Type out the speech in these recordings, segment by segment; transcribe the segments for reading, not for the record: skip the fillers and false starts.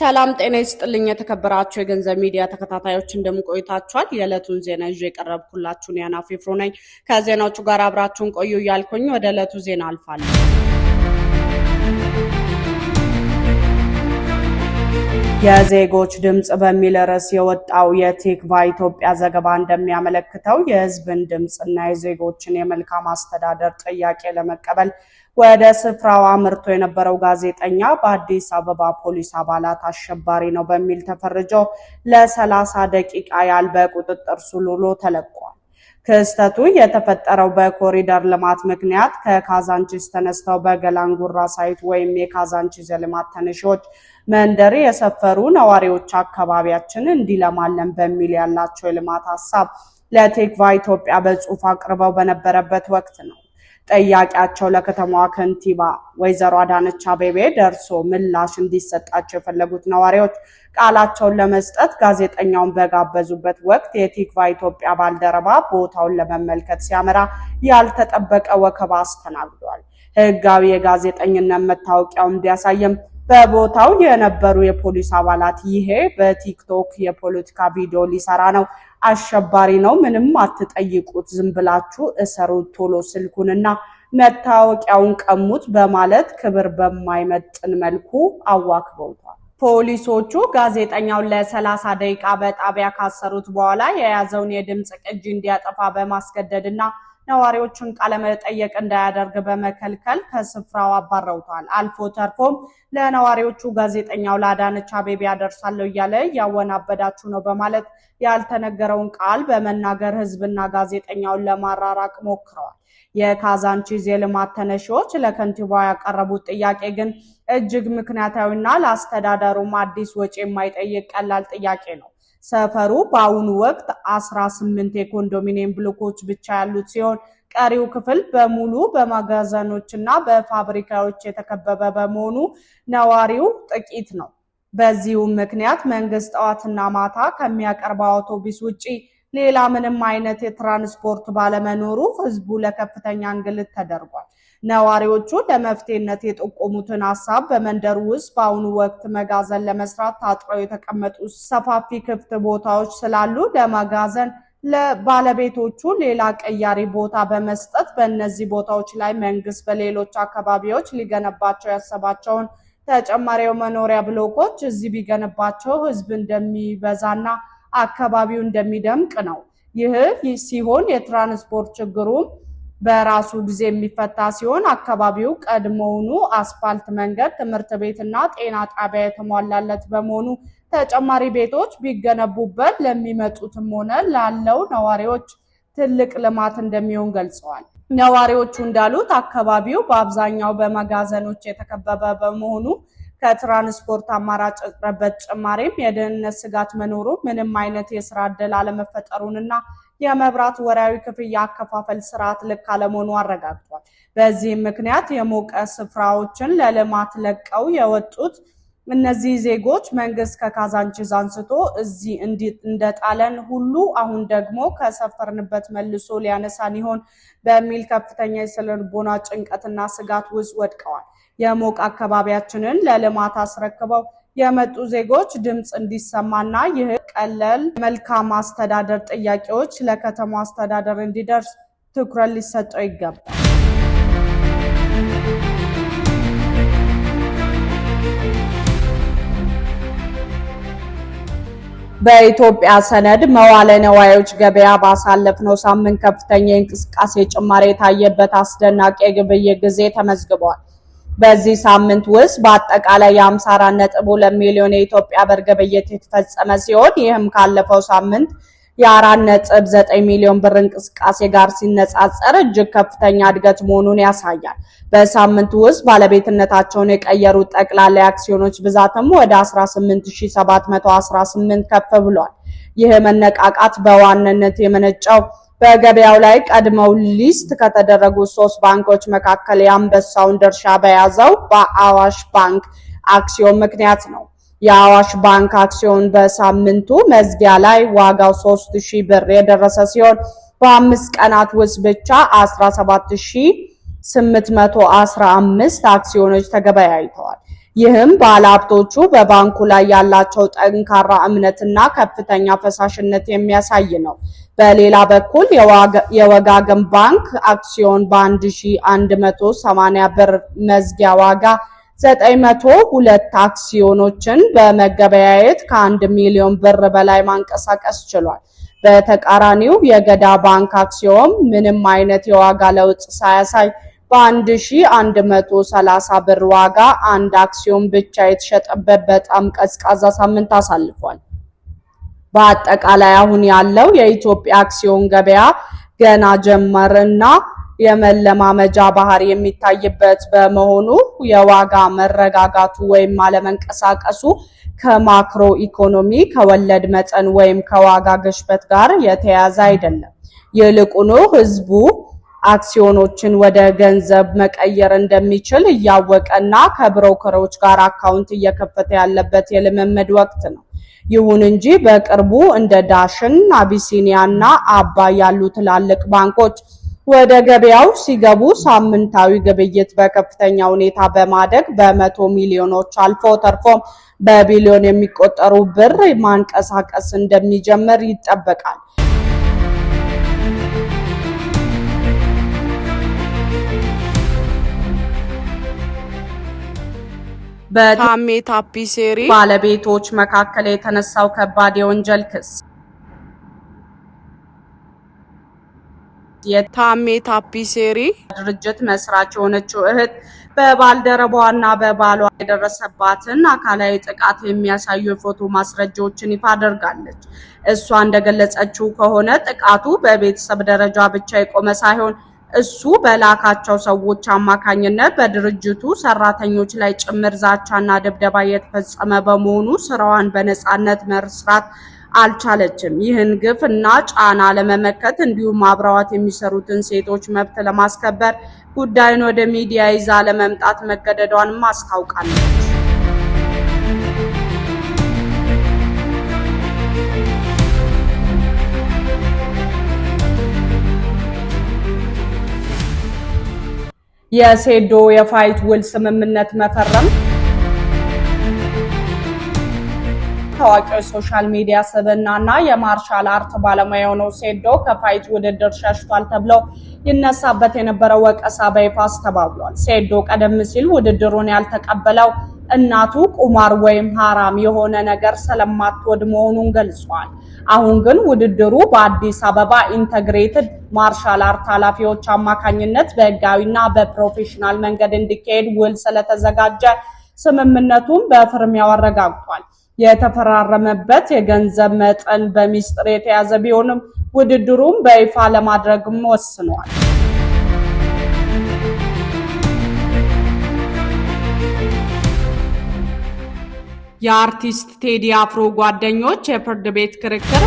ሰላም ጤና ይስጥልኝ የተከበራችሁ የገንዘብ ሚዲያ ተከታታዮች እንደምቆይታችኋል። የዕለቱን ዜና ይዤ የቀረብኩላችሁን ያና ፊፍሮ ነኝ። ከዜናዎቹ ጋር አብራችሁን ቆዩ እያልኩኝ ወደ ዕለቱ ዜና አልፋለሁ። የዜጎች ድምጽ በሚል ርዕስ የወጣው የቲክቫ ኢትዮጵያ ዘገባ እንደሚያመለክተው የህዝብን ድምጽና የዜጎችን የመልካም አስተዳደር ጥያቄ ለመቀበል ወደ ስፍራው አምርቶ የነበረው ጋዜጠኛ በአዲስ አበባ ፖሊስ አባላት አሸባሪ ነው በሚል ተፈርጆ ለ30 ደቂቃ ያህል በቁጥጥር ስር ውሎ ተለቋል። ክስተቱ የተፈጠረው በኮሪደር ልማት ምክንያት ከካዛንቺስ ተነስተው በገላንጉራ ሳይት ወይም የካዛንቺስ ልማት ተነሺዎች መንደር የሰፈሩ ነዋሪዎች አካባቢያችን እንዲለማለን በሚል ያላቸው የልማት ሐሳብ ለቲክቫ ኢትዮጵያ በጽሁፍ አቅርበው በነበረበት ወቅት ነው። ጥያቄያቸው ለከተማዋ ከንቲባ ወይዘሮ አዳነች አቤቤ ደርሶ ምላሽ እንዲሰጣቸው የፈለጉት ነዋሪዎች ቃላቸውን ለመስጠት ጋዜጠኛውን በጋበዙበት ወቅት የቲክቫ ኢትዮጵያ ባልደረባ ቦታውን ለመመልከት ሲያመራ ያልተጠበቀ ወከባ አስተናግዷል። ህጋዊ የጋዜጠኝነት መታወቂያው እንዲያሳየም በቦታው የነበሩ የፖሊስ አባላት ይሄ በቲክቶክ የፖለቲካ ቪዲዮ ሊሰራ ነው፣ አሸባሪ ነው፣ ምንም አትጠይቁት፣ ዝም ብላችሁ እሰሩት፣ ቶሎ ስልኩንና መታወቂያውን ቀሙት በማለት ክብር በማይመጥን መልኩ አዋክበውታል። ፖሊሶቹ ጋዜጠኛውን ለ30 ደቂቃ በጣቢያ ካሰሩት በኋላ የያዘውን የድምጽ ቅጂ እንዲያጠፋ በማስገደድና ነዋሪዎችን ቃለ መጠይቅ እንዳያደርግ በመከልከል ከስፍራው አባረውታል። አልፎ ተርፎም ለነዋሪዎቹ ጋዜጠኛው ለአዳነች አቤቤ ያደርሳለሁ እያለ ያወናበዳችሁ ነው በማለት ያልተነገረውን ቃል በመናገር ህዝብና ጋዜጠኛውን ለማራራቅ ሞክረዋል። የካዛንቺስ የልማት ተነሺዎች ለከንቲባው ያቀረቡት ጥያቄ ግን እጅግ ምክንያታዊና ለአስተዳደሩም አዲስ ወጪ የማይጠይቅ ቀላል ጥያቄ ነው። ሰፈሩ በአሁኑ ወቅት 18 የኮንዶሚኒየም ብሎኮች ብቻ ያሉት ሲሆን ቀሪው ክፍል በሙሉ በመጋዘኖችና በፋብሪካዎች የተከበበ በመሆኑ ነዋሪው ጥቂት ነው። በዚሁም ምክንያት መንግስት ጠዋትና ማታ ከሚያቀርበው አውቶቡስ ውጪ ሌላ ምንም አይነት የትራንስፖርት ባለመኖሩ ህዝቡ ለከፍተኛ እንግልት ተደርጓል። ነዋሪዎቹ ለመፍትሄነት የጠቆሙትን ሐሳብ በመንደሩ ውስጥ በአሁኑ ወቅት መጋዘን ለመስራት ታጥረው የተቀመጡ ሰፋፊ ክፍት ቦታዎች ስላሉ ለመጋዘን ለባለቤቶቹ ሌላ ቀያሪ ቦታ በመስጠት በእነዚህ ቦታዎች ላይ መንግስት በሌሎች አካባቢዎች ሊገነባቸው ያሰባቸውን ተጨማሪ መኖሪያ ብሎኮች እዚህ ቢገነባቸው ህዝብ እንደሚበዛና አካባቢው እንደሚደምቅ ነው። ይህ ሲሆን የትራንስፖርት ችግሩም በራሱ ጊዜ የሚፈታ ሲሆን አካባቢው ቀድሞውኑ አስፋልት መንገድ፣ ትምህርት ቤትና ጤና ጣቢያ የተሟላለት በመሆኑ ተጨማሪ ቤቶች ቢገነቡበት ለሚመጡትም ሆነ ላለው ነዋሪዎች ትልቅ ልማት እንደሚሆን ገልጸዋል። ነዋሪዎቹ እንዳሉት አካባቢው በአብዛኛው በመጋዘኖች የተከበበ በመሆኑ ከትራንስፖርት አማራጭ እጥረት በተጨማሪም የደህንነት ስጋት መኖሩ ምንም አይነት የስራ ዕድል አለመፈጠሩንና የመብራት ወራዊ ክፍያ አከፋፈል ስርዓት ልክ አለመሆኑ አረጋግጧል። በዚህም ምክንያት የሞቀ ስፍራዎችን ለልማት ለቀው የወጡት እነዚህ ዜጎች መንግስት ከካዛንቺስ አንስቶ እዚህ እንደጣለን ሁሉ አሁን ደግሞ ከሰፈርንበት መልሶ ሊያነሳን ይሆን በሚል ከፍተኛ የስነ-ልቦና ጭንቀትና ስጋት ውስጥ ወድቀዋል። የሞቀ አካባቢያችንን ለልማት አስረክበው የመጡ ዜጎች ድምጽ እንዲሰማና ይህ ቀለል መልካም አስተዳደር ጥያቄዎች ለከተማው አስተዳደር እንዲደርስ ትኩረት ሊሰጠው ይገባል። በኢትዮጵያ ሰነድ መዋለ ንዋዮች ገበያ ባሳለፍነው ሳምንት ከፍተኛ የእንቅስቃሴ ጭማሪ የታየበት አስደናቂ የግብይት ጊዜ ተመዝግቧል። በዚህ ሳምንት ውስጥ በአጠቃላይ የ54.2 ሚሊዮን የኢትዮጵያ ብር ግብይት የተፈጸመ ሲሆን ይህም ካለፈው ሳምንት የ4.9 ሚሊዮን ብር እንቅስቃሴ ጋር ሲነጻጸር እጅግ ከፍተኛ እድገት መሆኑን ያሳያል። በሳምንቱ ውስጥ ባለቤትነታቸውን የቀየሩት ጠቅላላ አክሲዮኖች ብዛትም ወደ 18718 ከፍ ብሏል። ይህ መነቃቃት በዋናነት የመነጨው በገበያው ላይ ቀድመው ሊስት ከተደረጉ 3 ባንኮች መካከል የአንበሳውን ድርሻ በያዘው በአዋሽ ባንክ አክሲዮን ምክንያት ነው። የአዋሽ ባንክ አክሲዮን በሳምንቱ መዝጊያ ላይ ዋጋው 3000 ብር የደረሰ ሲሆን በ5 ቀናት ውስጥ ብቻ 17815 አክሲዮኖች ተገበያይተዋል። ይህም ባለሀብቶቹ በባንኩ ላይ ያላቸው ጠንካራ እምነትና ከፍተኛ ፈሳሽነት የሚያሳይ ነው። በሌላ በኩል የወጋገን ባንክ አክሲዮን በ1180 ብር መዝጊያ ዋጋ 902 አክሲዮኖችን በመገበያየት ከ1 ሚሊዮን ብር በላይ ማንቀሳቀስ ችሏል። በተቃራኒው የገዳ ባንክ አክሲዮን ምንም አይነት የዋጋ ለውጥ ሳያሳይ በ1130 ብር ዋጋ አንድ አክሲዮን ብቻ የተሸጠበት በጣም ቀዝቃዛ ሳምንት አሳልፏል። በአጠቃላይ አሁን ያለው የኢትዮጵያ አክሲዮን ገበያ ገና ጀመርና የመለማመጃ ባህሪ የሚታይበት በመሆኑ የዋጋ መረጋጋቱ ወይም አለመንቀሳቀሱ ከማክሮ ኢኮኖሚ ከወለድ መጠን ወይም ከዋጋ ግሽበት ጋር የተያያዘ አይደለም። ይልቁኑ ህዝቡ አክሲዮኖችን ወደ ገንዘብ መቀየር እንደሚችል እያወቀና ከብሮከሮች ጋር አካውንት እየከፈተ ያለበት የልምምድ ወቅት ነው። ይሁን እንጂ በቅርቡ እንደ ዳሽን፣ አቢሲኒያና አባይ ያሉ ትላልቅ ባንኮች ወደ ገበያው ሲገቡ ሳምንታዊ ግብይት በከፍተኛ ሁኔታ በማደግ በመቶ ሚሊዮኖች አልፎ ተርፎም በቢሊዮን የሚቆጠሩ ብር ማንቀሳቀስ እንደሚጀምር ይጠበቃል። በታሜ ታፒሴሪ ባለቤቶች መካከል የተነሳው ከባድ የወንጀል ክስ የታሜ ታፒሴሪ ድርጅት መስራች የሆነችው እህት በባልደረባዋና በባሏ የደረሰባትን አካላዊ ጥቃት የሚያሳዩ የፎቶ ማስረጃዎችን ይፋ አድርጋለች። እሷ እንደገለጸችው ከሆነ ጥቃቱ በቤተሰብ ደረጃ ብቻ የቆመ ሳይሆን እሱ በላካቸው ሰዎች አማካኝነት በድርጅቱ ሰራተኞች ላይ ጭምር ዛቻና ድብደባ የተፈጸመ በመሆኑ ስራዋን በነፃነት መስራት አልቻለችም። ይህን ግፍ እና ጫና ለመመከት እንዲሁም አብረዋት የሚሰሩትን ሴቶች መብት ለማስከበር ጉዳዩን ወደ ሚዲያ ይዛ ለመምጣት መገደዷንም አስታውቃለች። የሴዶ የፋይት ውል ስምምነት መፈረም ታዋቂው ሶሻል ሚዲያ ሰበናና የማርሻል አርት ባለሙያ የሆነው ሴዶ ከፋይት ውድድር ሸሽቷል ተብሎ ይነሳበት የነበረው ወቀሳ በይፋ አስተባብሏል። ሴዶ ቀደም ሲል ውድድሩን ያልተቀበለው እናቱ ቁማር ወይም ሐራም የሆነ ነገር ስለማትወድ መሆኑን ገልጿል። አሁን ግን ውድድሩ በአዲስ አበባ ኢንተግሬትድ ማርሻል አርት ኃላፊዎች አማካኝነት በህጋዊና በፕሮፌሽናል መንገድ እንዲካሄድ ውል ስለተዘጋጀ ስምምነቱን በፍርሚያው አረጋግጧል። የተፈራረመበት የገንዘብ መጠን በሚስጥር የተያዘ ቢሆንም ውድድሩን በይፋ ለማድረግም ወስኗል። የአርቲስት ቴዲ አፍሮ ጓደኞች የፍርድ ቤት ክርክር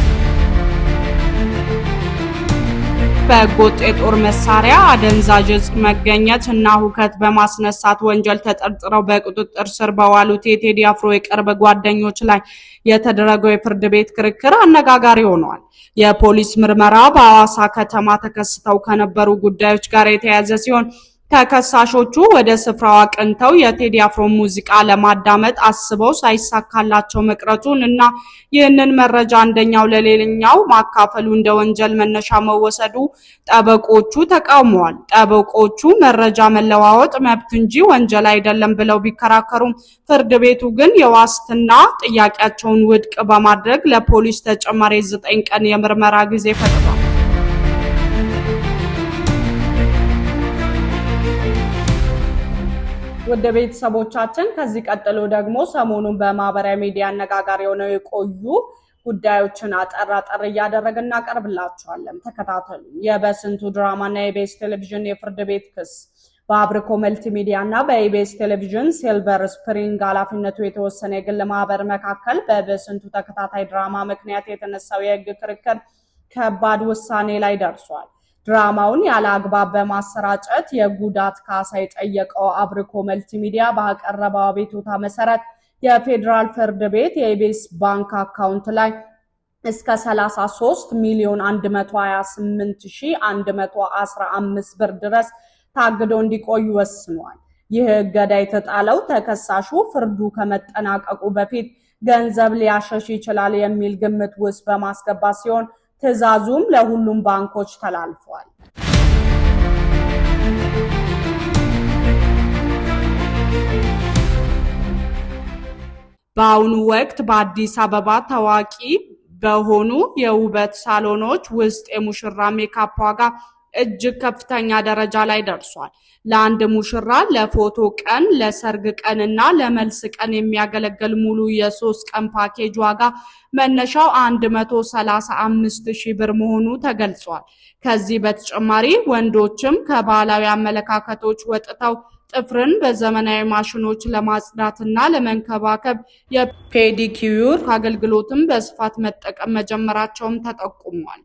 በህገወጥ የጦር መሳሪያ አደንዛዥ ዕፅ መገኘት እና ሁከት በማስነሳት ወንጀል ተጠርጥረው በቁጥጥር ስር በዋሉት የቴዲ አፍሮ የቅርብ ጓደኞች ላይ የተደረገው የፍርድ ቤት ክርክር አነጋጋሪ ሆኗል። የፖሊስ ምርመራ በሐዋሳ ከተማ ተከስተው ከነበሩ ጉዳዮች ጋር የተያያዘ ሲሆን ተከሳሾቹ ወደ ስፍራው አቅንተው የቴዲ አፍሮ ሙዚቃ ለማዳመጥ አስበው ሳይሳካላቸው መቅረቱን እና ይህንን መረጃ አንደኛው ለሌላኛው ማካፈሉ እንደ ወንጀል መነሻ መወሰዱ ጠበቆቹ ተቃውመዋል። ጠበቆቹ መረጃ መለዋወጥ መብት እንጂ ወንጀል አይደለም ብለው ቢከራከሩም ፍርድ ቤቱ ግን የዋስትና ጥያቄያቸውን ውድቅ በማድረግ ለፖሊስ ተጨማሪ 9 ቀን የምርመራ ጊዜ ፈቅዷል። ወደ ቤተሰቦቻችን ከዚህ ቀጥሎ ደግሞ ሰሞኑን በማህበራዊ ሚዲያ አነጋጋሪ ሆነው የቆዩ ጉዳዮችን አጠር እያደረግን እናቀርብላችኋለን። ተከታተሉ። የበስንቱ ድራማና የኢቢኤስ ቴሌቪዥን የፍርድ ቤት ክስ በአብርኮ መልቲሚዲያ እና በኢቢኤስ ቴሌቪዥን ሲልቨር ስፕሪንግ ኃላፊነቱ የተወሰነ የግል ማህበር መካከል በበስንቱ ተከታታይ ድራማ ምክንያት የተነሳው የህግ ክርክር ከባድ ውሳኔ ላይ ደርሷል። ድራማውን ያለ አግባብ በማሰራጨት የጉዳት ካሳ የጠየቀው አብርኮ መልቲሚዲያ ባቀረበው አቤቱታ መሰረት የፌዴራል ፍርድ ቤት የኢቢኤስ ባንክ አካውንት ላይ እስከ 33,128,115 ብር ድረስ ታግዶ እንዲቆዩ ወስኗል። ይህ እገዳ የተጣለው ተከሳሹ ፍርዱ ከመጠናቀቁ በፊት ገንዘብ ሊያሸሽ ይችላል የሚል ግምት ውስጥ በማስገባት ሲሆን ትዕዛዙም ለሁሉም ባንኮች ተላልፏል። በአሁኑ ወቅት በአዲስ አበባ ታዋቂ በሆኑ የውበት ሳሎኖች ውስጥ የሙሽራ ሜካፕ ዋጋ እጅግ ከፍተኛ ደረጃ ላይ ደርሷል። ለአንድ ሙሽራ ለፎቶ ቀን፣ ለሰርግ ቀን እና ለመልስ ቀን የሚያገለግል ሙሉ የ3 ቀን ፓኬጅ ዋጋ መነሻው 135,000 ብር መሆኑ ተገልጿል። ከዚህ በተጨማሪ ወንዶችም ከባህላዊ አመለካከቶች ወጥተው ጥፍርን በዘመናዊ ማሽኖች ለማጽዳትና ለመንከባከብ የፔዲኪዩር አገልግሎትን በስፋት መጠቀም መጀመራቸውም ተጠቁሟል።